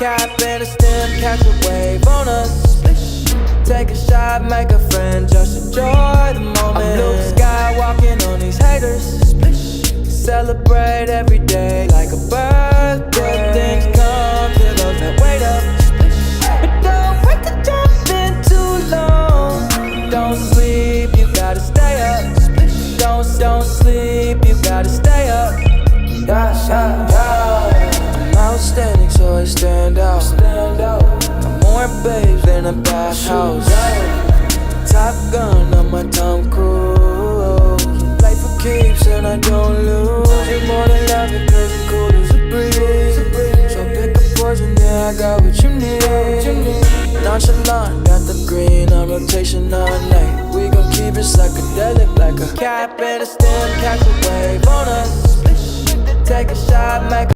cap and a stem, catch a wave on us. Take a shot, make a friend, just enjoy the moment. I'm Luke Skywalking on these haters. Celebrate every day like a birthday. Good things come to those that wait up. But don't wait to jump in too long. Don't sleep, you gotta stay up. Don't sleep, you gotta stay up. I'm outstanding, so I stand out. Got more babes than a bathhouse. Top Gun on my Tom Cruise. Play for keeps and I don't lose. You're more than love it, cause you're cool as a breeze. So pick a poison, yeah, I got what you need. Nonchalant, got the green on rotation all night. We gon' keep it psychedelic like a cap and a stem, catch a wave on us. Take a shot, make a